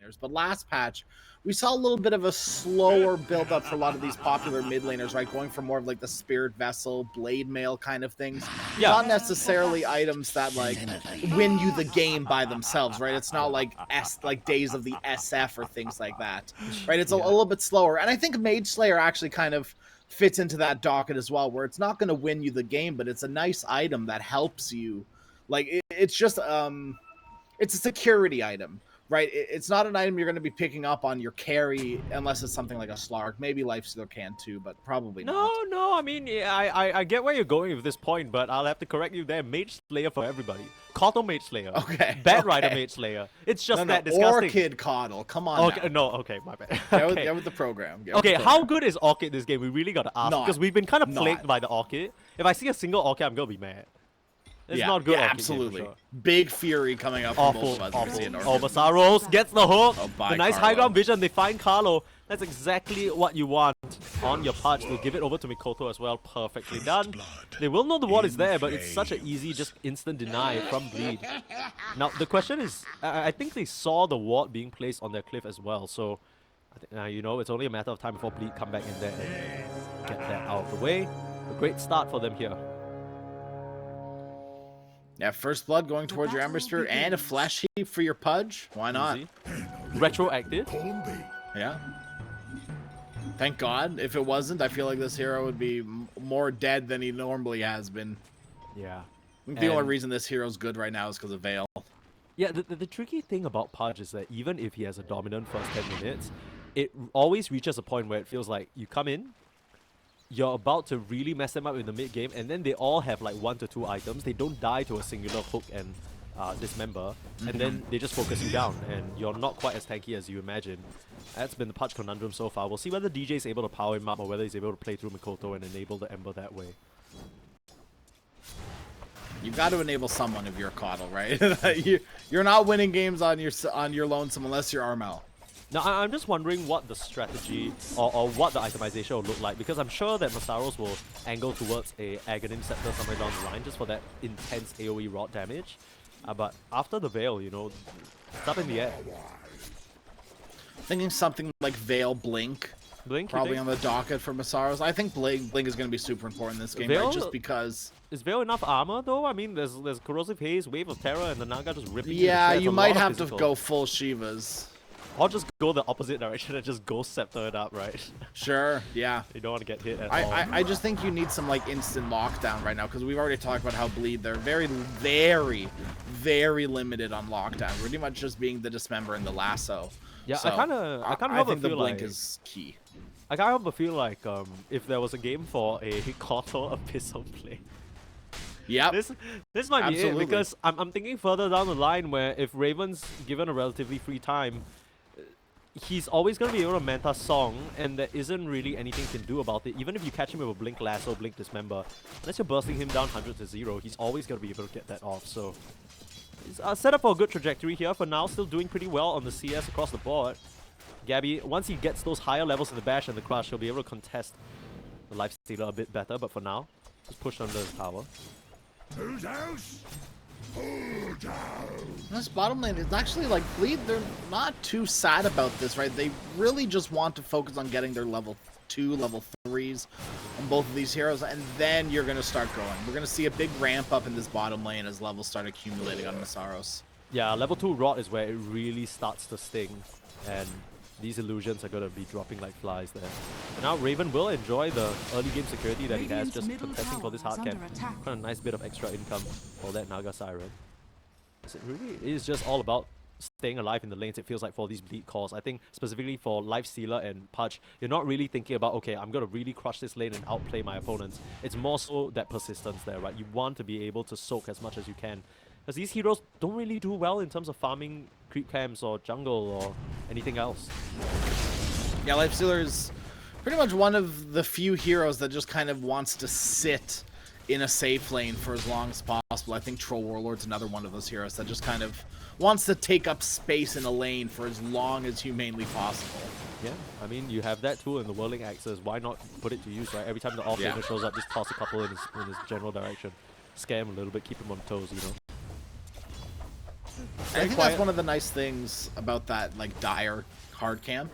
laners. But last patch, we saw a little bit of a slower build up for a lot of these popular mid laners, right? Going for more of like the Spirit Vessel, Blade Mail kind of things. Yeah. Not necessarily items that like win you the game by themselves, right? It's not like Days of the SF or things like that, right? It's a little bit slower. And I think Mage Slayer actually kind of fits into that docket as well, where it's not going to win you the game, but it's a nice item that helps you. Like it's just it's a security item, right? It's not an item you're going to be picking up on your carry unless it's something like a Slark. Maybe Lifestealer can too, but probably not. No, I mean, I get where you're going with this point, but I'll have to correct you there. Mage Slayer for everybody. Coddle Mage Slayer. Okay. Bad Rider Mage Slayer. It's just No, that disgusting. Orchid Coddle. Come on. Okay, now. no, okay, my bad. Get with the program. How good is Orchid this game? We really gotta ask, because we've been kind of plagued by the Orchid. If I see a single Orchid, I'm gonna be mad. It's not good. Yeah, absolutely. Sure. Big Fury coming up from both of us. Oh, Masaros gets the hook. Oh, the nice high ground vision. They find Carlo. That's exactly what you want on your Pudge. They'll give it over to Mikoto as well. Perfectly done. They will know the ward is there, but it's such an easy, just instant deny from Bleed. Now, the question is, I think they saw the ward being placed on their cliff as well. So, you know, it's only a matter of time before Bleed come back in there and get that out of the way. A great start for them here. Yeah, first blood going towards your Ember Spirit and a Flesh Heap for your Pudge. Why not? Easy. Retroactive. Yeah. Thank God. If it wasn't, I feel like this hero would be more dead than he normally has been. Yeah. I think the only reason this hero's good right now is because of Veil. Yeah, the tricky thing about Pudge is that even if he has a dominant first 10 minutes, it always reaches a point where it feels like you come in, you're about to really mess them up in the mid game, and then they all have like 1 to 2 items. They don't die to a singular hook and dismember, and then they just focus you down, and you're not quite as tanky as you imagine. That's been the Pudge conundrum so far. We'll see whether DJ is able to power him up or whether he's able to play through Mikoto and enable the Ember that way. You've got to enable someone if you're a Coddle, right? You're not winning games on your lonesome unless you're Armel. Now, I'm just wondering what the strategy or what the itemization will look like, because I'm sure that Masaros will angle towards a Aghanim Scepter somewhere down the line just for that intense AoE rod damage. But after the Veil, you know, it's up in the air. Thinking something like Veil Blink. Blink, probably on the docket for Masaros. I think Blink is going to be super important in this game, right? Just because... Is Veil enough armor, though? I mean, there's Corrosive Haze, Wave of Terror, and the Naga just ripping Yeah, you might have to go full Shivas. Or just go the opposite direction and just Ghost Scepter it up, right? Sure, yeah. You don't want to get hit at all. I just think you need some like instant lockdown right now, because we've already talked about how Bleed, they're very, very, very limited on lockdown. Pretty much just being the Dismember and the Lasso. Yeah, so, I kind of help think feel the Blink like is key. I kind of feel like if there was a game for a Kotal Abyssal play. Yeah, this might be it, because I'm thinking further down the line where if Raven's given a relatively free time, he's always going to be able to Manta Song, and there isn't really anything you can do about it. Even if you catch him with a Blink Lasso, Blink Dismember, unless you're bursting him down 100 to 0, he's always going to be able to get that off. So it's set up for a good trajectory here. For now, still doing pretty well on the CS across the board. Gabby, once he gets those higher levels in the Bash and the Crush, he'll be able to contest the Lifestealer a bit better, but for now, just push under his tower. Who's house? This bottom lane is actually like Bleed, they're not too sad about this, right? They really just want to focus on getting their level 2, level 3s on both of these heroes, and then you're going to start going. We're going to see a big ramp up in this bottom lane as levels start accumulating on Masaros. Yeah, level 2 Rot is where it really starts to sting, and these illusions are going to be dropping like flies there. And now Raven will enjoy the early game security that he has just contesting for this hard camp. Quite a nice bit of extra income for that Naga Siren. It really is just all about staying alive in the lanes, it feels like, for these Bleed calls. I think specifically for Lifestealer and Pudge, you're not really thinking about, okay, I'm going to really crush this lane and outplay my opponents. It's more so that persistence there, right? You want to be able to soak as much as you can. Because these heroes don't really do well in terms of farming creep camps or jungle or anything else. Yeah, Lifestealer is pretty much one of the few heroes that just kind of wants to sit in a safe lane for as long as possible. I think Troll Warlord's another one of those heroes that just kind of wants to take up space in a lane for as long as humanely possible. Yeah, I mean, you have that tool in the Whirling Axes. Why not put it to use, right? Every time the off-laner shows up, just toss a couple in his general direction. Scare him a little bit, keep him on toes, you know? I think that's one of the nice things about that like dire hard camp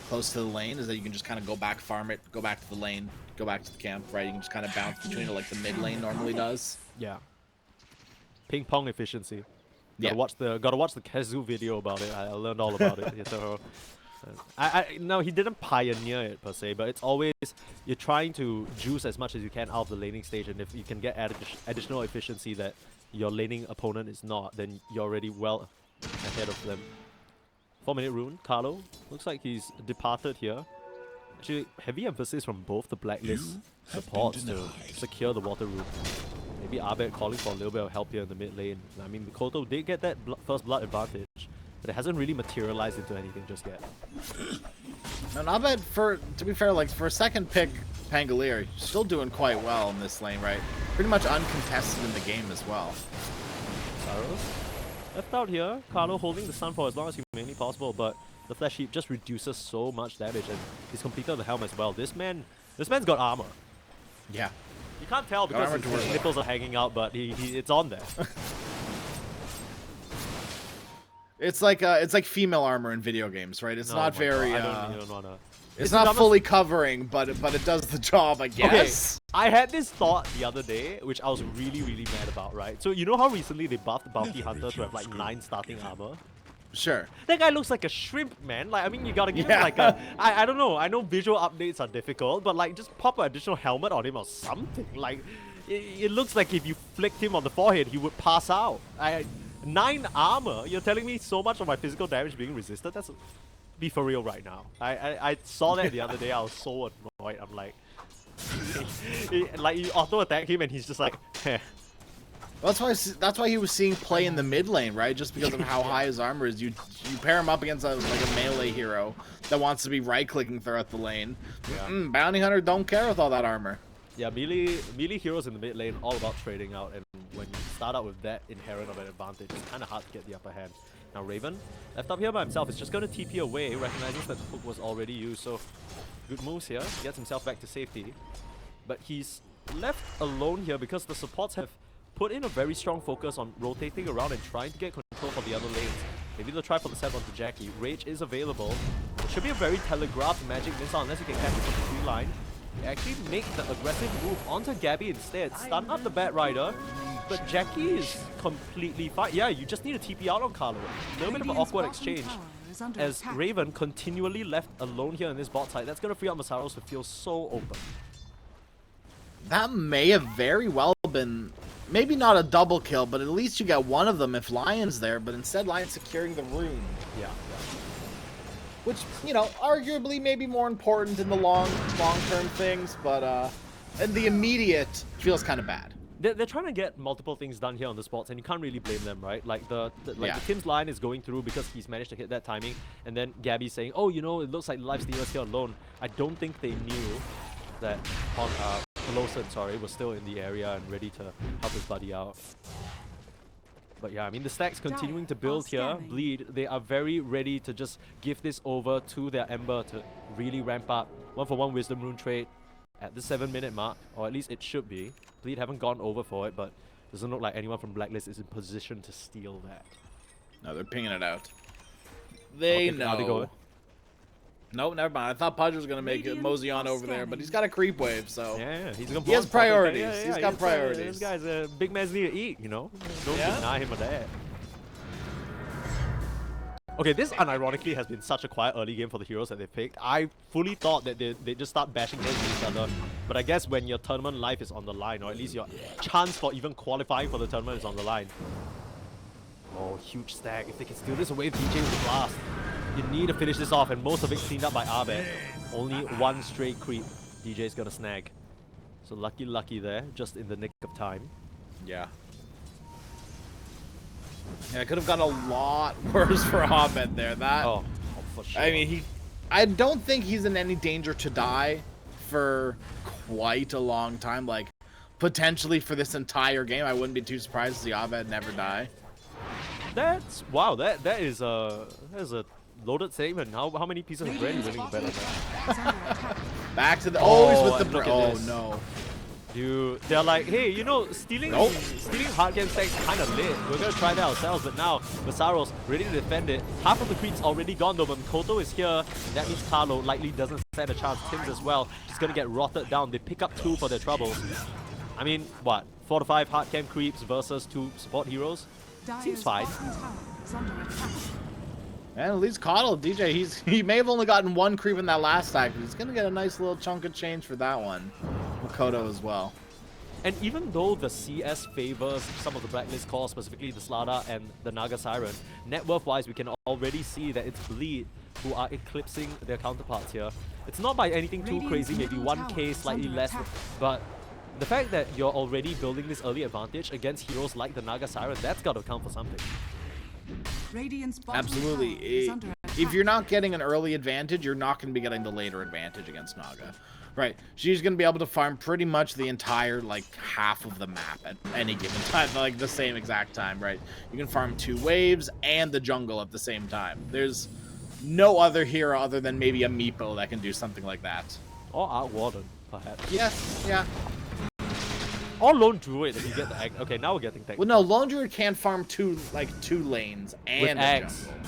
close to the lane is that you can just kind of go back, farm it, go back to the lane, go back to the camp, right? You can just kind of bounce between it like the mid lane normally does. Yeah. Ping pong efficiency. Yeah. Gotta watch the Kazu video about it. I learned all about it. So, no, he didn't pioneer it per se, but it's always you're trying to juice as much as you can out of the laning stage, and if you can get additional efficiency that your laning opponent is not, then you're already well ahead of them. 4-minute rune, Carlo. Looks like he's departed here. Actually, heavy emphasis from both the Blacklist supports to secure the water rune. Maybe Abed calling for a little bit of help here in the mid lane. I mean, Mikoto did get that first blood advantage, but it hasn't really materialized into anything just yet. And Abed, to be fair, like for a second pick Pangolier, still doing quite well in this lane, right? Pretty much uncontested in the game as well. Saros left out here. Carlo holding the stun for as long as humanly possible, but the flash heap just reduces so much damage, and he's completed the helm as well. This man's got armor. Yeah. You can't tell because his nipples are hanging out, but it's on there. It's like female armor in video games, right? It's not very. God, I don't even wanna. It's not fully covering, but it does the job, I guess. Okay, I had this thought the other day, which I was really mad about, right? So you know how recently they buffed Bounty Hunter to have like 9 starting armor? Sure. That guy looks like a shrimp, man. Like, I mean, you gotta give him like a... I don't know. I know visual updates are difficult, but like, just pop an additional helmet on him or something. Like, it looks like if you flicked him on the forehead, he would pass out. 9 armor? You're telling me so much of my physical damage being resisted? That's... Be for real right now. I saw that the other day. I was so annoyed. I'm like... like, you auto-attack him and he's just like... Heh. Well, that's why he was seeing play in the mid lane, right? Just because of how high his armor is. You pair him up against like a melee hero that wants to be right-clicking throughout the lane. Yeah. Bounty Hunter don't care with all that armor. Yeah, melee heroes in the mid lane all about trading out, and when you start out with that inherent of an advantage, it's kind of hard to get the upper hand. Now Raven, left up here by himself, is just going to TP away, recognizing that the hook was already used, so good moves here, gets himself back to safety. But he's left alone here because the supports have put in a very strong focus on rotating around and trying to get control for the other lanes. Maybe they'll try for the set onto Jackie. Rage is available. It should be a very telegraphed magic missile unless you can catch it from the tree line. They actually make the aggressive move onto Gabby instead. Stun up the Bat Rider, but Jackie is completely fine. Yeah, you just need a TP out on Carlo. A little bit of an awkward exchange as Raven continually left alone here in this bot side. That's going to free up Masaros to feel so open. That may have very well been, maybe not a double kill, but at least you get one of them if Lion's there, but instead Lion's securing the rune. Yeah. Which, you know, arguably maybe more important in the long-term things, but in the immediate feels kind of bad. They're trying to get multiple things done here on the spots, and you can't really blame them, right? Like the Tim's line is going through because he's managed to hit that timing, and then Gabby's saying, oh, you know, it looks like Lifestealer's here alone. I don't think they knew that Lawson, was still in the area and ready to help his buddy out. But yeah, I mean, the stacks continuing to build here. Bleed, they are very ready to just give this over to their Ember to really ramp up. 1-for-1 Wisdom Rune trade at the 7-minute mark, or at least it should be. Bleed haven't gone over for it, but doesn't look like anyone from Blacklist is in position to steal that. No, they're pinging it out. They know. Nope, never mind. I thought Pudge was gonna make it mosey on over there, but he's got a creep wave, so yeah, he has priorities. He's got priorities. This guy's a big man's need to eat, you know. Don't deny him of that. Okay, this unironically has been such a quiet early game for the heroes that they picked. I fully thought that they just start bashing heads with each other, but I guess when your tournament life is on the line, or at least your chance for even qualifying for the tournament is on the line. Oh, huge stack. If they can steal this away, DJ with the blast. You need to finish this off, and most of it cleaned up by Abed. Only one stray creep DJ's gonna snag. So lucky there, just in the nick of time. Yeah. Yeah, it could have gone a lot worse for Abed there. That. For sure. I mean, I don't think he's in any danger to die for quite a long time. Like, potentially for this entire game, I wouldn't be too surprised to see Abed never die. That's wow. That is a loaded statement. How many pieces of bread are you willing to bet on that? Back to the always with the bread. Oh no. Dude, they're like, hey, you know, stealing hard game stacks kind of lit. We're gonna try that ourselves, but now Masaros ready to defend it. Half of the creep's already gone though, but Mikoto is here, and that means Carlo likely doesn't stand a chance. Tim's as well, just gonna get rotted down. They pick up 2 for their troubles. I mean, what? 4 to 5 hard cam creeps versus 2 support heroes? Seems fine. And at least Coddle, DJ, he may have only gotten 1 creep in that last stack, but he's gonna get a nice little chunk of change for that one. Makoto as well. And even though the CS favors some of the Blacklist cores, specifically the Slada and the Naga Siren, net worth-wise, we can already see that it's Bleed who are eclipsing their counterparts here. It's not by anything too crazy, maybe 1k slightly less, but the fact that you're already building this early advantage against heroes like the Naga Siren, that's got to count for something. Absolutely. If you're not getting an early advantage, you're not going to be getting the later advantage against Naga. Right. She's going to be able to farm pretty much the entire, like, half of the map at any given time, like the same exact time, right? You can farm 2 waves and the jungle at the same time. There's no other hero other than maybe a Meepo that can do something like that. Or Art Warden, perhaps. Yes, yeah. Or Lone Druid if you get the egg. Okay, now we're getting technical. Well, no, Lone Druid can farm 2 lanes and with a eggs. jungle.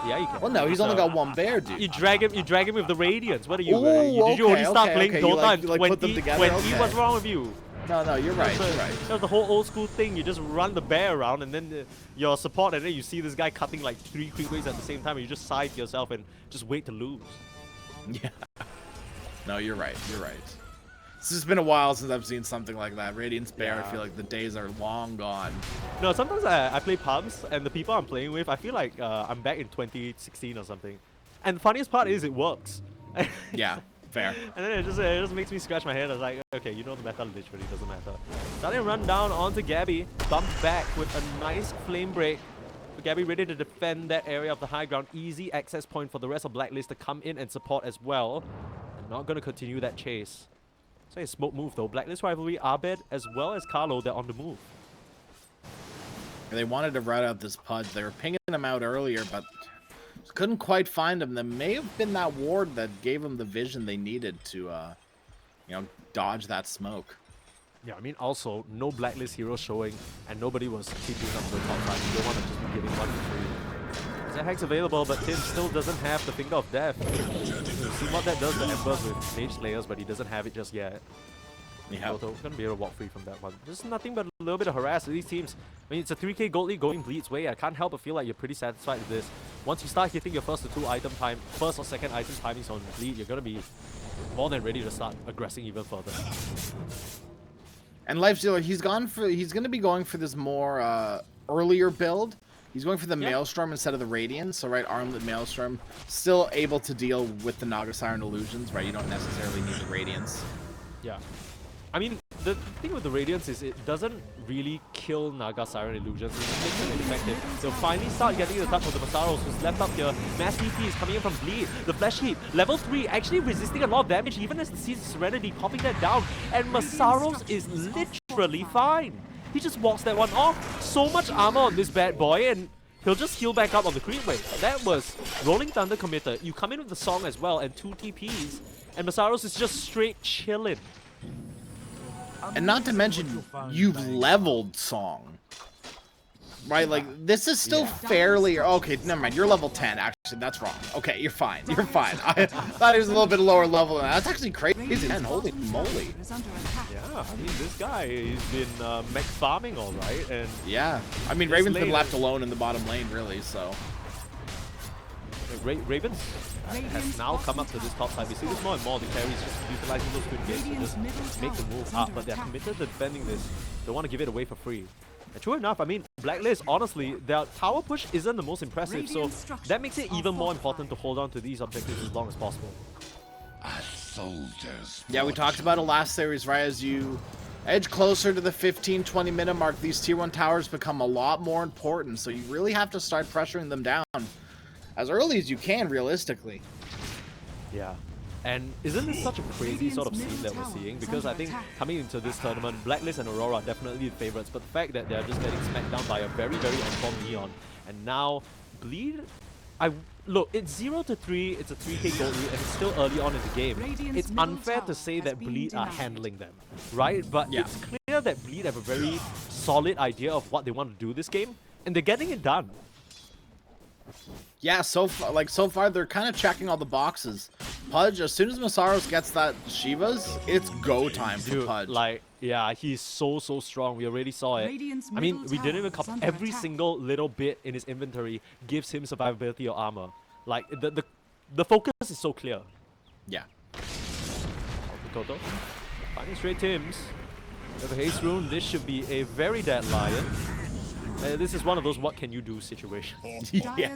Yeah, you can. Well, no, he's only got 1 bear, dude. You drag him with the Radiance. What are you? Ooh, did you only start okay, playing okay. Dota You like when put them E? together? When Okay. E, what's wrong with you? No, you're right, you're right. That was the whole old school thing. You just run the bear around and then your support, and then you see this guy cutting like 3 creep waves at the same time, and you just sigh to yourself and just wait to lose. Yeah. No, you're right, you're right. It's just been a while since I've seen something like that. Radiance Bear, I feel like the days are long gone. No, sometimes I play pubs, and the people I'm playing with, I feel like I'm back in 2016 or something. And the funniest part is it works. Yeah, fair. And then it just makes me scratch my head. I was like, okay, you know the meta literally doesn't matter. Starting to run down onto Gabby, bumped back with a nice flame break. Gabby ready to defend that area of the high ground. Easy access point for the rest of Blacklist to come in and support as well. I'm not going to continue that chase. So a smoke move though. Blacklist rivalry, Abed as well as Carlo, they're on the move. They wanted to route out this Pudge. They were pinging him out earlier, but couldn't quite find him. That may have been that ward that gave them the vision they needed to, you know, dodge that smoke. Yeah, I mean, also, no Blacklist hero showing, and nobody was keeping up the top side. You don't want to just be giving 1 for free. There's Hex available, but Tim still doesn't have the Finger of Death. See what that does to Embers with Mage Slayers, but he doesn't have it just yet. Yeah. He's gonna be able to walk free from that one. Just nothing but a little bit of harass these teams. I mean, it's a 3k gold lead going Bleed's way. I can't help but feel like you're pretty satisfied with this. Once you start hitting your first or second item timings on Bleed, you're gonna be more than ready to start aggressing even further. And Lifestealer, he's gonna be going for this more earlier build. He's going for the Maelstrom instead of the Radiance. So right, Armlet Maelstrom, still able to deal with the Naga Siren illusions, right? You don't necessarily need the Radiance. Yeah. I mean, the thing with the Radiance is it doesn't really kill Naga Siren illusions. It makes them ineffective. They'll finally start getting the touch of the Masaros, who's left up here. Mass DP is coming in from Bleed. The Flesh Heap, level 3, actually resisting a lot of damage, even as the Seas of Serenity popping that down. And Masaros is literally fine. He just walks that one off. So much armor on this bad boy, and he'll just heal back up on the creep wave. That was Rolling Thunder committed. You come in with the Song as well, and 2 TPs, and Masaros is just straight chilling. And not to mention, you've leveled Song. Right, like, this is still fairly... Okay, never mind, you're level 10, actually, that's wrong. Okay, you're fine, you're fine. I thought he was a little bit lower level than that. That's actually crazy, man, holy moly. Yeah, I mean, this guy, he's been mech farming alright, and... Yeah, I mean, Raven's been left alone in the bottom lane, really, so... Ravens has now come up to this top side. We see this more and more. The carries just utilizing those good games to just make the move up, but they're committed to defending this. They want to give it away for free. And true enough, I mean, Blacklist, honestly, their tower push isn't the most impressive, so that makes it even more important to hold on to these objectives as long as possible. Yeah, we talked about it last series, right? As you edge closer to the 15-20 minute mark, these tier 1 towers become a lot more important, so you really have to start pressuring them down as early as you can, realistically. Yeah. And isn't this such a crazy sort of scene that we're seeing? Because I think coming into this tournament, Blacklist and Aurora are definitely the favorites, but the fact that they're just getting smacked down by a very, very informed Neon, and now Bleed, Look, it's 0-3, it's a 3k gold lead, and it's still early on in the game. It's unfair to say that Bleed are handling them, right? But it's clear that Bleed have a very solid idea of what they want to do this game, and they're getting it done. Yeah, so far they're kind of checking all the boxes. Pudge, as soon as Masaros gets that Shivas, it's go time for Pudge. Like, yeah, he's so strong. We already saw it. I mean, we didn't even cover every single little bit in his inventory gives him survivability or armor. Like, the focus is so clear. Yeah. Mikoto finding straight Tims. With a haste rune, this should be a very dead Lion. This is one of those what can you do situations. Yeah.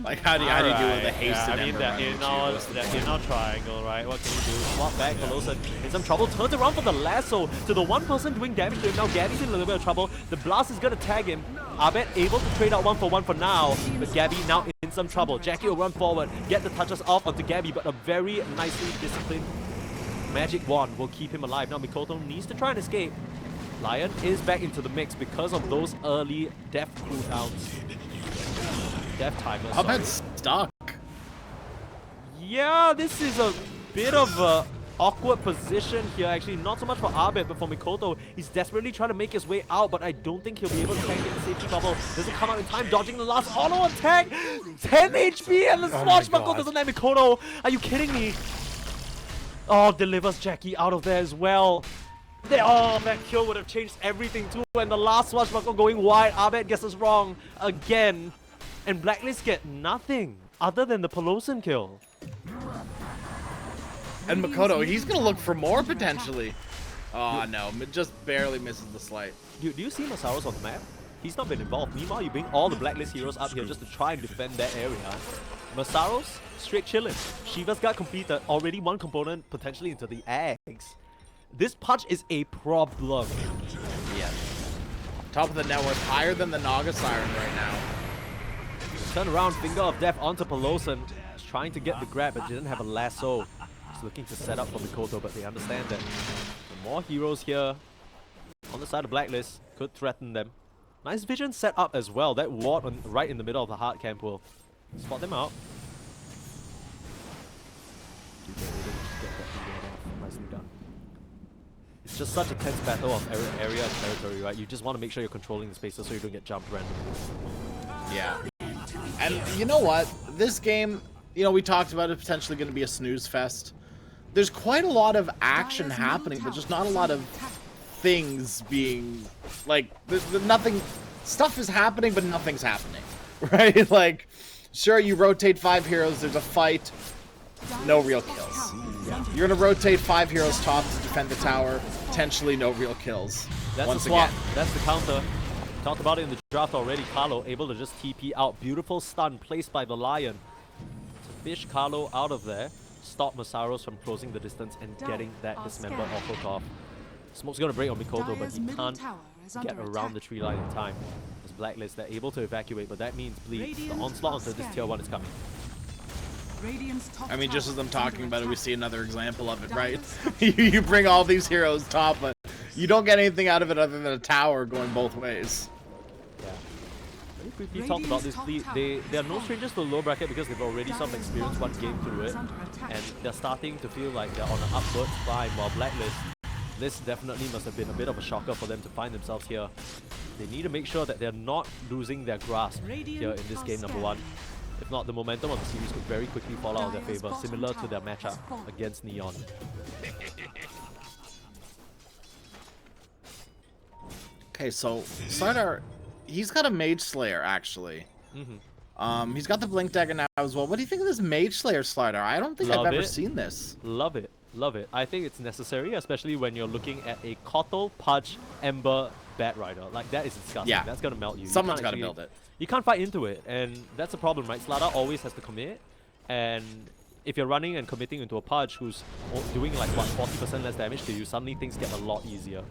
Like how do you do with the haste and I mean, Ember that in our triangle, right? What can you do? Swap back, Pelosa in some trouble, turns around for the lasso to the one person doing damage to him. Now Gabby's in a little bit of trouble. The blast is gonna tag him. Abed able to trade out 1-for-1 for now, but Gabby now in some trouble. Jackie will run forward, get the touches off onto Gabby, but a very nicely disciplined magic wand will keep him alive. Now Mikoto needs to try and escape. Lion is back into the mix because of those early death cooldowns. Death timers. Abed's stuck. Yeah, this is a bit of a awkward position here actually. Not so much for Abed, but for Mikoto. He's desperately trying to make his way out, but I don't think he'll be able to tank it in the safety bubble. Doesn't come out in time, dodging the last auto attack. 10 HP and the swashbuckle doesn't let Mikoto. Are you kidding me? Oh, delivers Jackie out of there as well. Oh, that kill would have changed everything too. And the last swashbuckle going wide, Abed gets us wrong again. And Blacklist get nothing other than the Pelosan kill. And Mikoto, he's gonna look for more potentially. Oh no, just barely misses the slight. Do you see Masaros on the map? He's not been involved. Meanwhile, you bring all the Blacklist heroes up here just to try and defend that area. Masaros, straight chillin'. Shiva's got completed already one component potentially into the eggs. This Pudge is a problem. Yeah. Top of the net worth, higher than the Naga Siren right now. Turn around, finger of death onto Pelosan. He's trying to get the grab, but didn't have a lasso. He's looking to set up for Mikoto, but they understand that the more heroes here on the side of Blacklist could threaten them. Nice vision set up as well. That ward right in the middle of the hard camp will spot them out. Nicely done. It's just such a tense battle of area and territory, right? You just want to make sure you're controlling the spaces so you don't get jumped randomly. Yeah. And you know what? This game, you know, we talked about it potentially going to be a snooze fest. There's quite a lot of action happening, but just not a lot of things being, like, there's nothing, stuff is happening, but nothing's happening, right? Like, sure, you rotate 5 heroes, there's a fight, no real kills. You're gonna rotate 5 heroes top to defend the tower, potentially no real kills. That's once the swap. again. That's the counter. Talked about it in the draft already. Carlo able to just TP out. Beautiful stun placed by the Lion to fish Carlo out of there. Stop Masaros from closing the distance and getting that dismember off off. Smoke's gonna break on Mikoto, but he can't get around the tree line in time. As Blacklist, they're able to evacuate, but that means Bleed. The onslaught onto this tier 1 is coming. I mean, just as I'm talking about it, we see another example of it, right? You bring all these heroes top, but you don't get anything out of it other than a tower going both ways. Yeah. Very quickly talked about this. They are no strangers to the low bracket because they've already sort of experienced one game through it. And they're starting to feel like they're on an upward climb, while Blacklist, this definitely must have been a bit of a shocker for them to find themselves here. They need to make sure that they're not losing their grasp here in this game number 1. If not, the momentum of the series could very quickly fall out of their favor, similar to their matchup against Neon. Okay, so Slardar, he's got a Mage Slayer actually. He's got the Blink Dagger now as well. What do you think of this Mage Slayer, Slardar? I don't think I've ever seen this. Love it. Love it. I think it's necessary, especially when you're looking at a Kotal, Pudge, Ember, Bat Rider. Like, that is disgusting. Yeah. That's gonna melt you. Someone's gotta build it. You can't fight into it, and that's the problem, right? Slardar always has to commit, and if you're running and committing into a Pudge who's doing like, what, 40% less damage to you, suddenly things get a lot easier.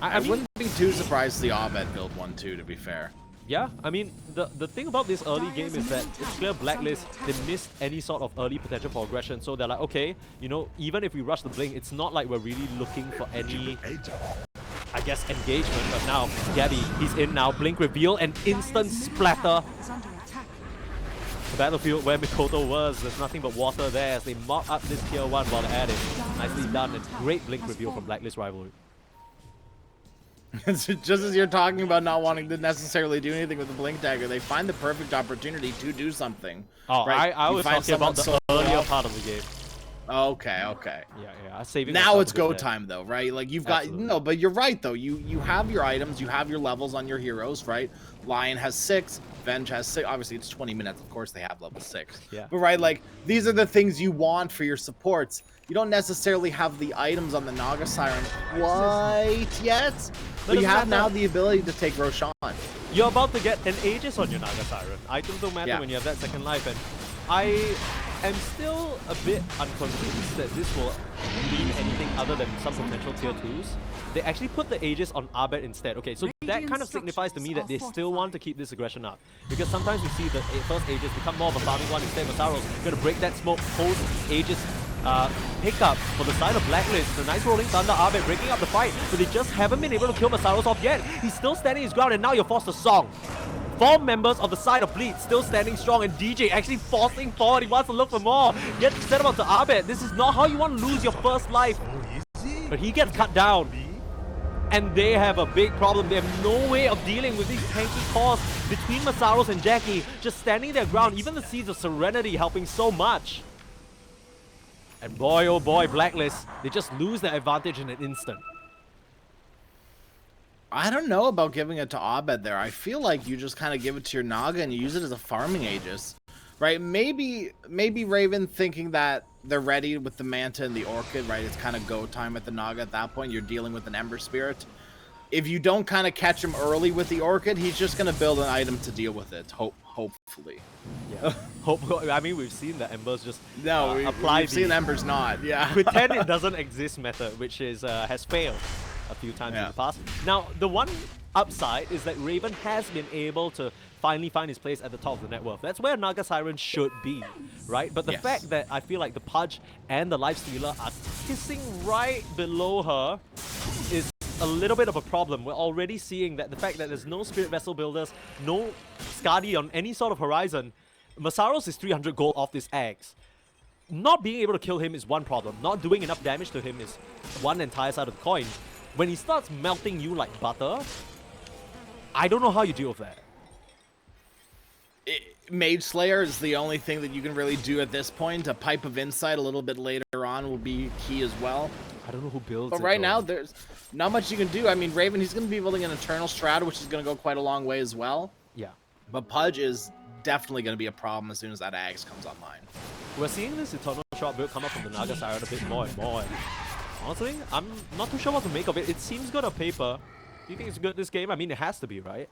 I wouldn't be too surprised the Abed build one too, to be fair. Yeah, I mean, the thing about this early game is that it's clear Blacklist, they missed any sort of early potential for aggression, so they're like, okay, you know, even if we rush the Blink, it's not like we're really looking for any I guess, engagement. But now, Gabby, he's in now. Blink reveal and instant splatter. The battlefield where Mikoto was, there's nothing but water there as they mop up this tier 1 while they're at it. Nicely done and great Blink reveal from Blacklist Rivalry. Just as you're talking about not wanting to necessarily do anything with the Blink Dagger, they find the perfect opportunity to do something. Oh, right? I was talking about the earlier part of the game. Okay, okay. Yeah, saving now it's go there. time though, right? Like you've Absolutely. got no, but you're right though. You have your items, you have your levels on your heroes, right? Lion has 6, Venge has 6. Obviously it's 20 minutes, of course they have level 6. Yeah. But right, like these are the things you want for your supports. You don't necessarily have the items on the Naga Siren quite yet, but you have now the ability to take Roshan. You're about to get an Aegis on your Naga Siren. Items don't matter when you have that second life, and I am still a bit unconvinced that this will mean anything other than some potential tier 2s. They actually put the Aegis on Abed instead. Okay, so that kind of signifies to me that they still want to keep this aggression up. Because sometimes we see the first Aegis become more of a farming one instead. Masaro's going to break that smoke post Aegis pickup for the side of Blacklist. The nice rolling thunder, Abed breaking up the fight, but they just haven't been able to kill Masaros off yet. He's still standing his ground, and now you're forced to song. 4 members of the side of Bleed still standing strong, and DJ actually forcing forward. He wants to look for more. Yet set him up to Abed. This is not how you want to lose your first life. But he gets cut down. And they have a big problem. They have no way of dealing with these tanky cores between Masaros and Jackie. Just standing their ground. Even the Seeds of Serenity helping so much. And boy, oh boy, Blacklist, they just lose their advantage in an instant. I don't know about giving it to Abed there. I feel like you just kind of give it to your Naga and you use it as a farming Aegis, right? Maybe Raven thinking that they're ready with the Manta and the Orchid, right? It's kind of go time at the Naga at that point. You're dealing with an Ember Spirit. If you don't kind of catch him early with the Orchid, he's just going to build an item to deal with it, hopefully. Yeah. I mean, we've seen the Embers just apply. We've seen Embers not, yeah. Pretend it doesn't exist method, which is has failed a few times in the past. Now, the one upside is that Raven has been able to finally find his place at the top of the net worth. That's where Naga Siren should be, right? But the fact that I feel like the Pudge and the Lifestealer are kissing right below her is a little bit of a problem. We're already seeing that the fact that there's no Spirit Vessel builders, no Skadi on any sort of horizon. Masaros is 300 gold off this axe. Not being able to kill him is one problem. Not doing enough damage to him is one entire side of the coin. When he starts melting you like butter, I don't know how you deal with that. Mage Slayer is the only thing that you can really do at this point. A Pipe of Insight a little bit later on will be key as well. I don't know who builds but right now, there's not much you can do. I mean, Raven, he's going to be building an Eternal Strata, which is going to go quite a long way as well. Yeah. But Pudge is definitely going to be a problem as soon as that Axe comes online. We're seeing this Eternal Shot build come up from the Naga Siren a bit more and more. And honestly, I'm not too sure what to make of it. It seems good on paper. Do you think it's good this game? I mean, it has to be, right?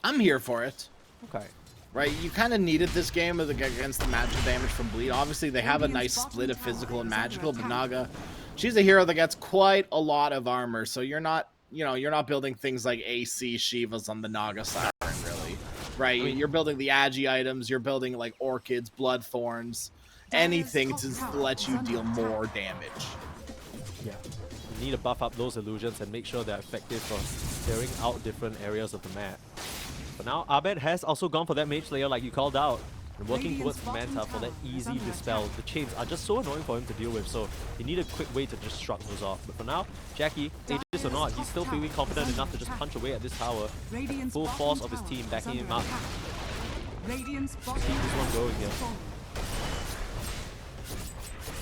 I'm here for it. Okay. Right, you kind of needed this game against the magical damage from Bleed. Obviously, they have a nice split of physical and magical, but Naga, she's a hero that gets quite a lot of armor, so you're not, you're not building things like AC Shivas on the Naga Siren, really. Right, I mean, you're building the Agi items, you're building like Orchids, Bloodthorns, anything to let you deal more damage. Yeah. You need to buff up those illusions and make sure they're effective for clearing out different areas of the map. But now Abed has also gone for that Mage Slayer like you called out, and working towards the Manta for that easy dispel. The chains are just so annoying for him to deal with, so he need a quick way to just shrug those off. But for now, Jackie, Aegis or not, he's still feeling confident enough to just punch away at this tower. Full force of his team backing him up. Keep this one going here.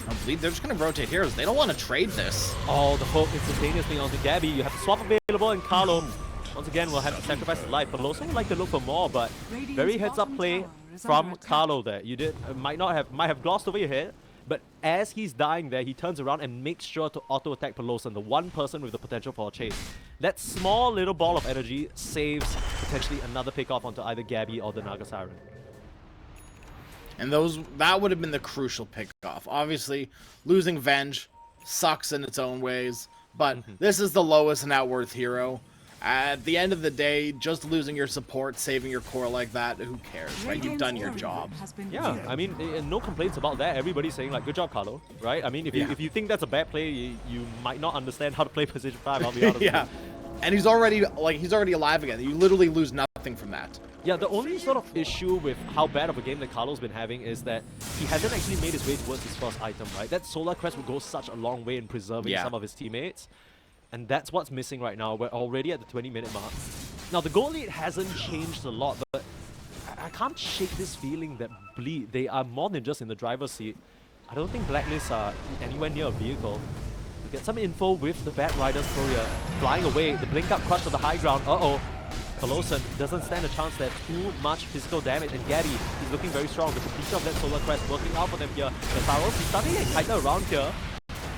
I believe they're just going to rotate heroes. They don't want to trade this. Oh, the hook instantaneously onto Gabby. You have the swap available, and Carlo once again will have to sacrifice his life. But Loso would like to look for more, but very heads-up play from Carlo there. You might have glossed over your head, but as he's dying there, he turns around and makes sure to auto-attack Peloson, the one person with the potential for a chase. That small little ball of energy saves potentially another pick-off onto either Gabby or the Naga Siren. And that would have been the crucial pick-off. Obviously, losing Venge sucks in its own ways, but this is the lowest net worth hero. At the end of the day, just losing your support, saving your core like that, who cares, right? You've done your job. Yeah, I mean, no complaints about that. Everybody's saying, like, good job, Carlo, right? I mean, if you think that's a bad play, you might not understand how to play position 5, I'll be honest with you. And he's already alive again. You literally lose nothing from that. Yeah, the only sort of issue with how bad of a game that Carlo's been having is that he hasn't actually made his way towards his first item, right? That Solar Crest would go such a long way in preserving some of his teammates. And that's what's missing right now. We're already at the 20-minute mark. Now, the goal lead hasn't changed a lot, but I can't shake this feeling that Bleed, they are more than just in the driver's seat. I don't think Blacklist are anywhere near a vehicle. We get some info with the Bad Riders Courier flying away. The blink up crush to the high ground. Uh-oh. Colosan doesn't stand a chance there. Too much physical damage, and Gabby, he's looking very strong. The completion of that Solar Crest working out for them here. The Tharos, he's starting to get tighter around here.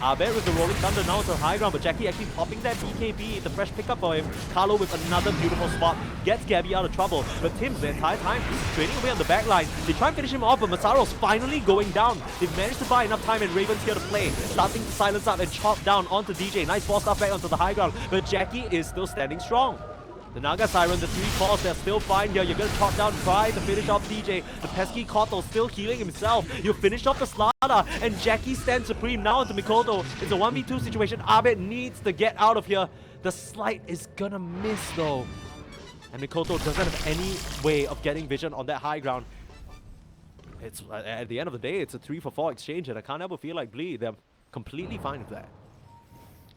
Abed with the Rolling Thunder now to the high ground, but Jackie actually popping that BKB, the fresh pickup for him. Carlo with another beautiful spot, gets Gabby out of trouble, but Tim the entire time, he's training away on the back line. They try and finish him off, but Masaro's finally going down. They've managed to buy enough time, and Raven's here to play, starting to silence up and chop down onto DJ. Nice ball stuff back onto the high ground, but Jackie is still standing strong. The Naga Siren, the 3 calls, they're still fine here. You're going to chop down, try to finish off DJ. The pesky Koto still healing himself. You finish off the Slada, and Jackie stands supreme now into Mikoto. It's a 1v2 situation. Abed needs to get out of here. The Slight is gonna miss though. And Mikoto doesn't have any way of getting vision on that high ground. It's at the end of the day, it's a 3-for-4 exchange, and I can't ever feel like Bleed. They're completely fine with that.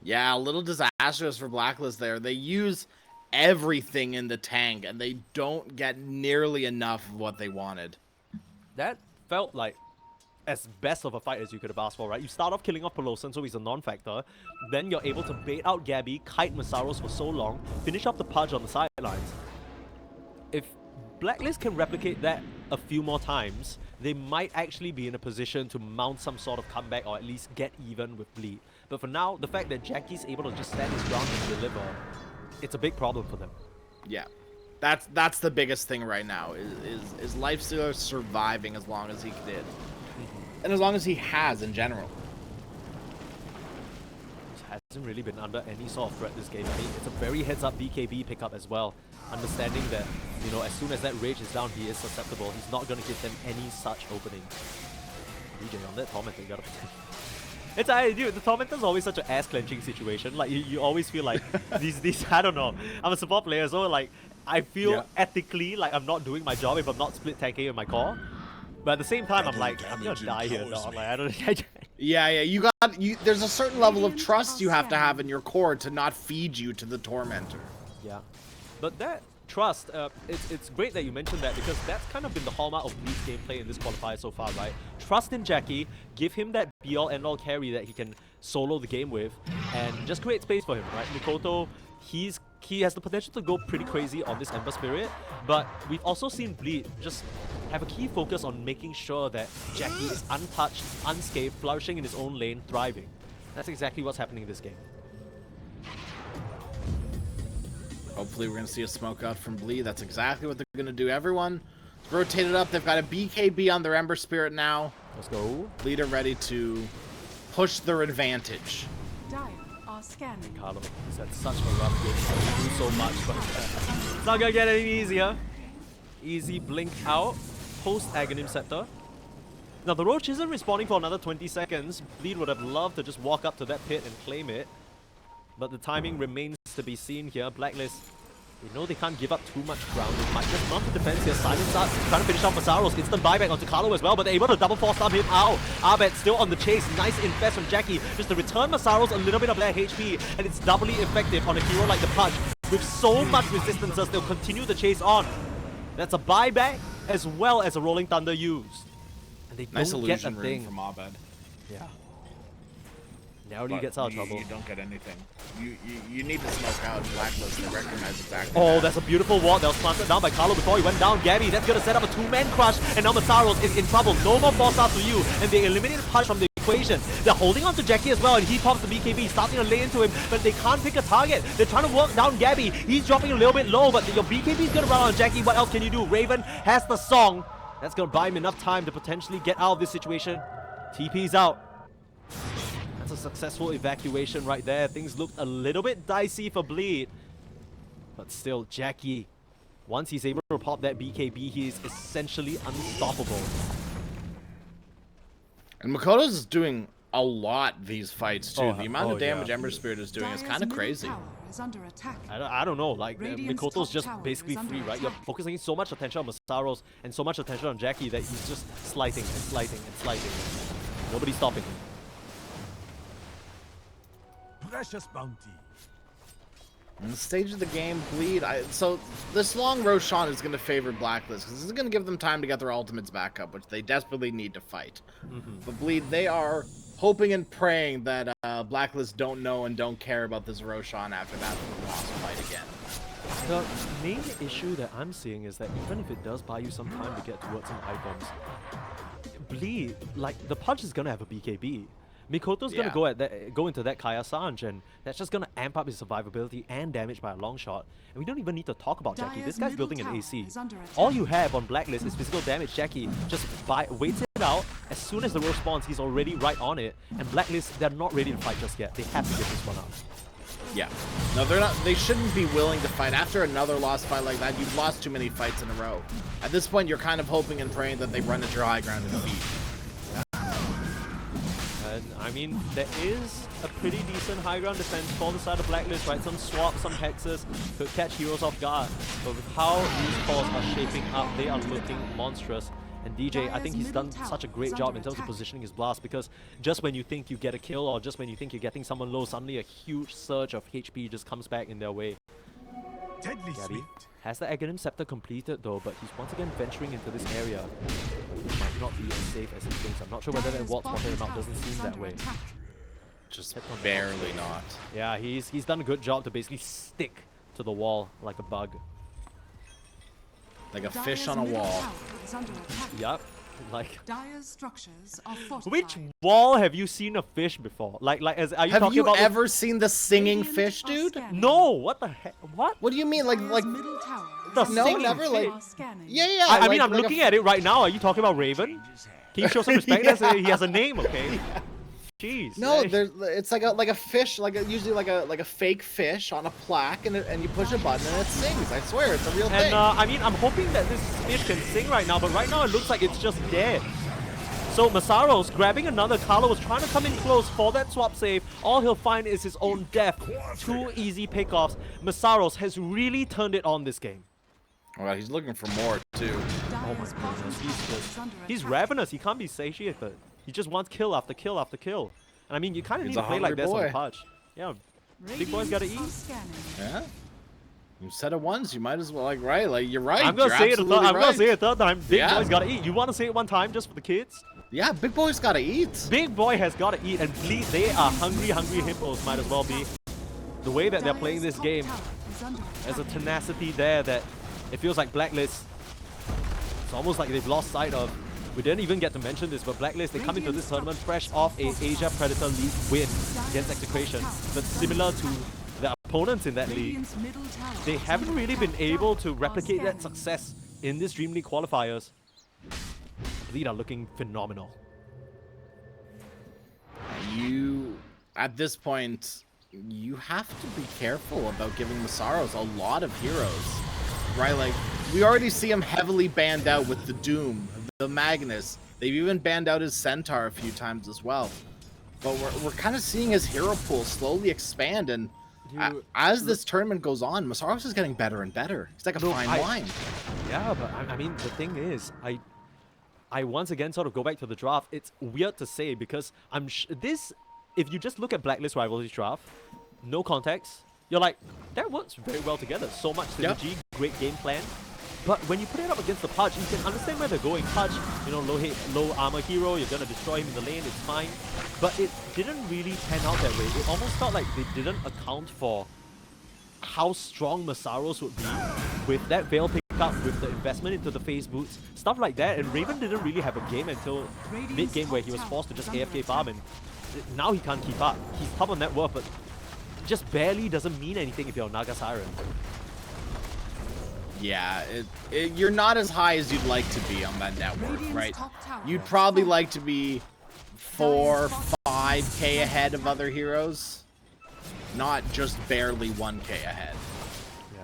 Yeah, a little disastrous for Blacklist there. They use everything in the tank, and they don't get nearly enough of what they wanted. That felt like as best of a fight as you could have asked for, right? You start off killing off Pelosan, so he's a non-factor. Then you're able to bait out Gabby, kite Masaros for so long, finish off the Pudge on the sidelines. If Blacklist can replicate that a few more times, they might actually be in a position to mount some sort of comeback or at least get even with Bleed. But for now, the fact that Jackie's able to just stand his ground and deliver, it's a big problem for them. Yeah, that's the biggest thing right now is Lifestealer surviving as long as he did, and as long as he has in general. Hasn't really been under any sort of threat this game. I mean, it's a very heads-up BKB pickup as well, understanding that, you know, as soon as that rage is down, he is susceptible. He's not going to give them any such opening. DJ on that Tormentor, you gotta dude, the Tormentor's always such an ass-clenching situation. Like, you always feel like these I don't know. I'm a support player, so like, I feel ethically like I'm not doing my job if I'm not split tanking in my core. But at the same time, I'm like, I'm gonna die here, dog. Like, I don't. Yeah. There's a certain level of trust you have to have in your core to not feed you to the Tormentor. Yeah, but that trust, it's great that you mentioned that, because that's kind of been the hallmark of Bleed's gameplay in this qualifier so far, right? Trust in Jackie, give him that be-all end-all carry that he can solo the game with, and just create space for him, right? Mikoto, he has the potential to go pretty crazy on this Ember Spirit, but we've also seen Bleed just have a key focus on making sure that Jackie is untouched, unscathed, flourishing in his own lane, thriving. That's exactly what's happening in this game. Hopefully we're going to see a smoke out from Bleed. That's exactly what they're going to do. Everyone rotated up. They've got a BKB on their Ember Spirit now. Let's go. Bleed are ready to push their advantage. Dire are scanning. Carlo, he's had such a rough game. He do so much, but it's not going to get any easier. Easy blink out. Post Aghanim Scepter. Now the Roach isn't responding for another 20 seconds. Bleed would have loved to just walk up to that pit and claim it. But the timing remains to be seen here. Blacklist, they know they can't give up too much ground. They might just mount the defense here. Silence up, trying to finish off Masaros. Instant buyback onto Carlo as well, but they're able to double force stomp him out. Abed still on the chase. Nice infest from Jackie. Just to return Masaros a little bit of their HP, and it's doubly effective on a hero like the Pudge. With so much resistances, they'll continue the chase on. That's a buyback as well as a Rolling Thunder used. And they don't get a thing from Abed. Yeah. Narrowly gets out of trouble. You don't get anything. You need to smoke out Blacklist to recognize exactly Oh, that's a beautiful wall that was planted down by Carlo before he went down. Gabby, that's going to set up a two-man crush, and now Masaros is in trouble. No more force out to you, and they eliminate Pudge from the equation. They're holding on to Jackie as well, and he pops the BKB, starting to lay into him, but they can't pick a target. They're trying to work down Gabby. He's dropping a little bit low, but your BKB is going to run on Jackie. What else can you do? Raven has the song. That's going to buy him enough time to potentially get out of this situation. TP's out. A successful evacuation right there. Things looked a little bit dicey for Bleed, but still, Jackie, once he's able to pop that BKB, he is essentially unstoppable. And Makoto's doing a lot these fights too. The amount of damage Ember Spirit is doing is kind of crazy. is under attack. I don't know, like Radiant's Mikoto's top just tower basically is under free, right? You're attack. focusing so much attention on Masaros and so much attention on Jackie that he's just slighting and slighting and slighting. Nobody's stopping him. Precious bounty. In the stage of the game, Bleed. So this long Roshan is going to favor Blacklist because this is going to give them time to get their ultimates back up, which they desperately need to fight. But Bleed, they are hoping and praying that Blacklist don't know and don't care about this Roshan after that lost fight again. The main issue that I'm seeing is that even if it does buy you some time to get towards some items, Bleed, like, the Punch is gonna have a BKB. Mikoto's gonna go into that Kaya Sanj, and that's just gonna amp up his survivability and damage by a long shot. And we don't even need to talk about Jackie. This guy's building an AC. All you have on Blacklist is physical damage. Jackie just waits it out. As soon as the row spawns, he's already right on it. And Blacklist, they're not ready to fight just yet. They have to get this one up. Yeah. No, they're not. They shouldn't be willing to fight after another lost fight like that. You've lost too many fights in a row. At this point, you're kind of hoping and praying that they run into high ground and defeat. And I mean, there is a pretty decent high ground defense for the side of Blacklist, right? Some swaps, some hexes could catch heroes off guard. But with how these calls are shaping up, they are looking monstrous. And DJ, I think he's done such a great job in terms of positioning his blast, because just when you think you get a kill or just when you think you're getting someone low, suddenly a huge surge of HP just comes back in their way. Deadly Gabby sweet. has the Aghanim Scepter completed though, but he's once again venturing into this area. It might not be as safe as he thinks. I'm not sure whether that ward spotted him out, doesn't seem that way. Just barely not. Yeah, he's done a good job to basically stick to the wall like a bug. Like a fish on a wall. Yup. Like, Dire's structures are fortified. which wall have you seen a fish before? Are you Have talking you about ever seen the singing Radiant fish, are dude? scanning. No, what the heck? What? What do you mean? Like, Dire's middle tower The is no, singing never. fish. Like, are scanning. yeah. I mean, I'm like looking at it right now. Are you talking about Raven? Can you show some respect? He has a name, okay? Jeez. No, eh? it's like a fish, usually like a fake fish on a plaque, and you push a button and it sings. I swear, it's a real thing. And I mean, I'm hoping that this fish can sing right now, but right now it looks like it's just dead. So Masaros grabbing another. Carlo was trying to come in close for that swap save. All he'll find is his own death. 2 easy pickoffs. Masaros has really turned it on this game. Well, he's looking for more too. Dire's bottom goodness, tower is under He's attack. ravenous. He can't be satiated. He just wants kill after kill after kill. And I mean, you kind of He's need a to play like hungry this on boy. Pudge. Yeah, big boy's gotta Radiant are eat. scanning. Yeah. You said it once. You might as well right. You're right. I'm gonna You're say it. absolutely I'm gonna right. say it a third time. Big Yeah. boy's gotta eat. You want to say it one time just for the kids? Yeah, big boy's gotta eat. Big boy has gotta eat, and please, they are hungry hippos. Might as well be. The way that they're playing this Dire's top game, tower is under there's a attack. tenacity there that it feels like Blacklist. It's almost like they've lost sight of. We didn't even get to mention this, but Blacklist, they come into this tournament fresh off a Asia Predator League win against Execration. But similar to the opponents in that league, Radiant's middle tower they is haven't under really attack. been able to Dire's replicate that scanning. success in this DreamLeague qualifiers. Bleed are looking phenomenal. At this point, you have to be careful about giving Masaros a lot of heroes, right? Like, we already see him heavily banned out with the Doom, the Magnus. They've even banned out his Centaur a few times as well. But we're kind of seeing his hero pool slowly expand, and as this tournament goes on, Masaros is getting better and better. He's like a fine wine. Yeah, but I mean, the thing is, I once again sort of go back to the draft. It's weird to say because if you just look at Blacklist Rivalry draft, no context, you're like, that works very well together. So much synergy, great game plan. But when you put it up against the Pudge, you can understand where they're going. Pudge, you know, low armor hero, you're gonna destroy him in the lane, it's fine. But it didn't really pan out that way. It almost felt like they didn't account for how strong Masaros would be with that Veil pickup, with the investment into the phase boots, stuff like that. And Raven didn't really have a game until mid-game where he was forced to just AFK farm, and now he can't keep up. He's top on net worth, but just barely doesn't mean anything if you're a Naga Siren. Yeah, you're not as high as you'd like to be on that network, Radiant's right? top tower You'd is probably falling. like to be 4, 5k ahead of other heroes, not just barely 1k ahead. Yeah.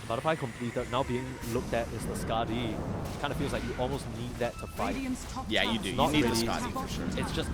Butterfly completed, now being looked at is the Skadi. Kind of feels like you almost need that to fight. Radiant's top Yeah, you tower do. You Not need the really. Scotty for sure.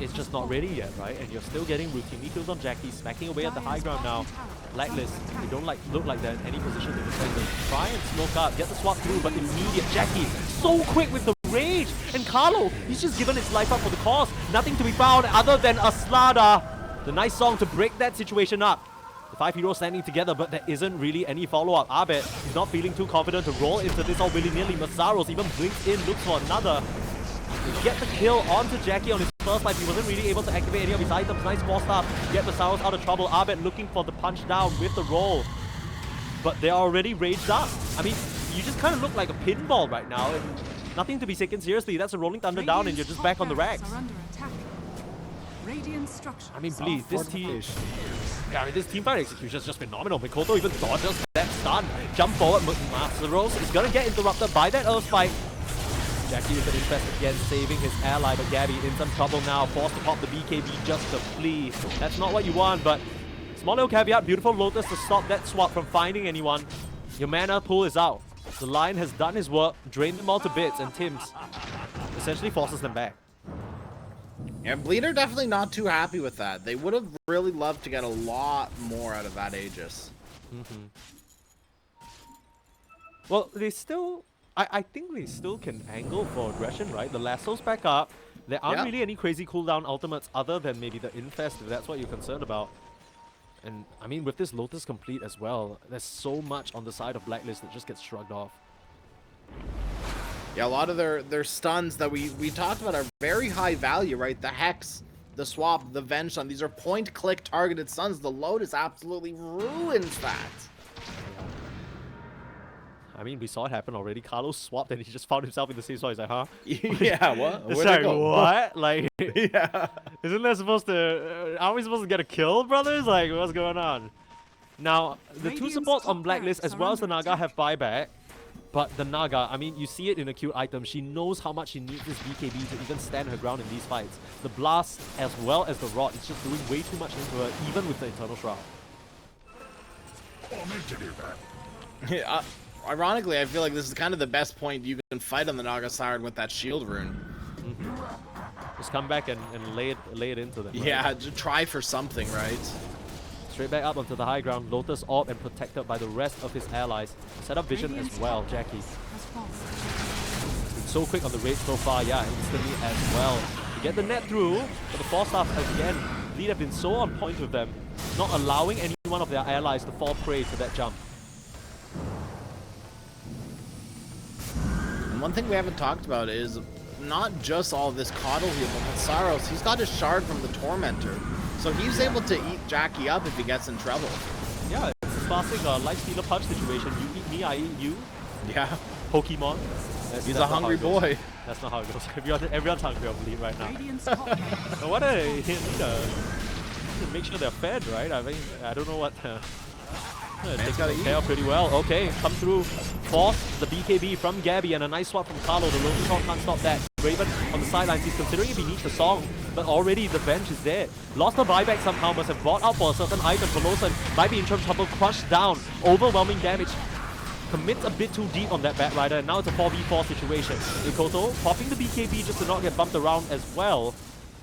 It's just not ready yet, right? And you're still getting routinely kills on Jackie, smacking away at the high ground now. Blacklist, they don't look like they're in any position to defend them. Try and smoke up, get the swap through, but immediate Jackie, so quick with the rage. And Carlo, he's just given his life up for the cause. Nothing to be found other than a Slada. The nice song to break that situation up. The 5 heroes standing together, but there isn't really any follow-up. Abed, he's not feeling too confident to roll into this all willy-nilly. Masaros even blinks in, looks for another. They get the kill onto Jackie on his first life. He wasn't really able to activate any of his items. Nice ball stop. Get Masaros out of trouble. Abed looking for the punch down with the roll. But they're already raged up. I mean, you just kind of look like a pinball right now. And nothing to be taken seriously. That's a Rolling Thunder down and you're just back on the racks. I mean, please, this team... Yeah, I mean, this teamfight execution has just been phenomenal. Mikoto even dodges that stun. Jump forward, Masaros is gonna get interrupted by that Earth Spike. Jackie is infested again, saving his ally, but Gabby in some trouble now, forced to pop the BKB just to flee. That's not what you want, but small little caveat, beautiful Lotus to stop that swap from finding anyone. Your mana pool is out. The Lion has done his work, drained them all to bits, and Tim's essentially forces them back. Yeah, Bleeder definitely not too happy with that. They would have really loved to get a lot more out of that Aegis. Well, they still... I think they still can angle for aggression, right? The lasso's back up. There aren't really any crazy cooldown ultimates other than maybe the Infest, if that's what you're concerned about. And, I mean, with this Lotus complete as well, there's so much on the side of Blacklist that just gets shrugged off. Yeah, a lot of their stuns that we talked about are very high value, right? The Hex, the Swap, the Venge stun. These are point-click targeted stuns. The Lotus absolutely ruins that. I mean, we saw it happen already. Carlos swapped and he just found himself in the same spot. He's like, huh? Yeah, what? It's Where'd like, it go? what? Like, Yeah. isn't that supposed to... aren't we supposed to get a kill, brothers? Like, what's going on? Now, the two supports on Blacklist as well as the Naga have buyback. But the Naga, I mean, you see it in a cute item. She knows how much she needs this BKB to even stand her ground in these fights. The Blast as well as the Rod, it's just doing way too much into her, even with the Eternal Shroud. Yeah, ironically, I feel like this is kind of the best point you can fight on the Naga Siren with that shield rune. Just come back and lay it into them. Right? Yeah, to try for something, right? Straight back up onto the high ground, Lotus orb and protected by the rest of his allies. Set up vision as well, Jackie. Been so quick on the raid so far, yeah, instantly as well. To get the net through, but the Force Staff again, Lead have been so on point with them, not allowing any one of their allies to fall prey to that jump. And one thing we haven't talked about is not just all this coddle heal, but Saros, he's got his shard from the Tormentor. So he's able to eat Jackie up if he gets in trouble. Yeah, it's a classic Life Stealer Punch situation. You eat me, I eat you. Yeah. Pokemon. He's a hungry boy. That's not how it goes. Everyone's hungry, I believe, right now. But what a leader. Make sure they're fed, right? I mean, I don't know what... takes care of pretty well. Okay, come through. Force the BKB from Gabby and a nice swap from Carlo. The Lotus Shot can't stop that. Raven on the sidelines, he's considering if he needs the song, but already the bench is there. Lost the buyback somehow, must have bought out for a certain item. Velosa might be in trouble, crushed down. Overwhelming damage. Commits a bit too deep on that Batrider, and now it's a 4v4 situation. Ikoto popping the BKB just to not get bumped around as well.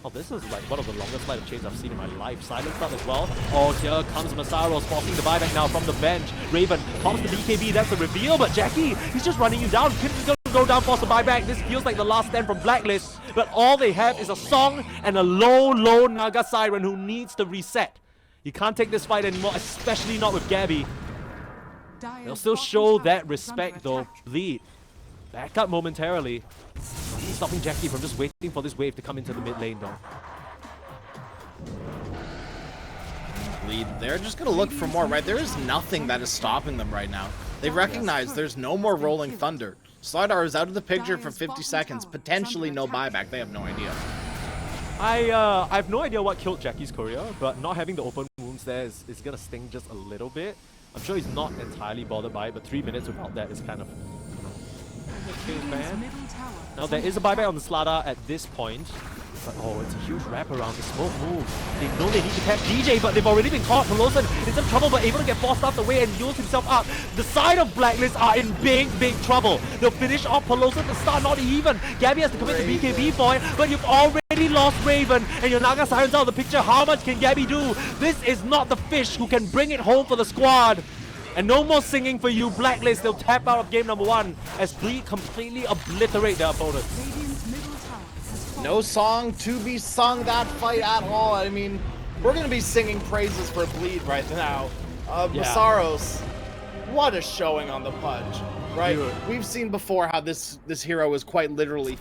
Oh, this is like one of the longest flight of chains I've seen in my life. Silence up as well. Oh, here comes Masaros forcing the buyback now from the bench. Raven pops the BKB, that's the reveal, but Jackie, he's just running you down. Kim's gonna go down, force the buyback. This feels like the last stand from Blacklist, but all they have is a song and a low Naga Siren who needs to reset. You can't take this fight anymore, especially not with Gabby. They'll still show that respect though. Bleed. Back up momentarily. Nothing stopping Jackie from just waiting for this wave to come into the mid lane though. Lead. They're just going to look for more, right? There is nothing that is stopping them right now. They recognize there's no more Rolling Thunder. Slardar is out of the picture for 50 seconds. Potentially no buyback. They have no idea. I have no idea what killed Jackie's career, but not having the open wounds there is going to sting just a little bit. I'm sure he's not entirely bothered by it, but 3 minutes without that is kind of... Now there is a buyback on the Slada at this point. But oh, it's a huge wraparound. The smoke move. They know they need to catch DJ, but they've already been caught. Pelosin in some trouble, but able to get forced out the way and heals himself up. The side of Blacklist are in big trouble. They'll finish off Pelosin to start, not even. Gabby has to commit to BKB for it, but you've already lost Raven, and your Naga Siren's out of the picture. How much can Gabby do? This is not the fish who can bring it home for the squad. And no more singing for you, Blacklist. They'll tap out of game number 1 as Bleed completely obliterate their opponent. Radiant's middle tower has fallen. No song to be sung that fight at all. I mean, we're gonna be singing praises for Bleed right now. Masaros, what a showing on the Pudge, right? Dude. We've seen before how this hero is quite literally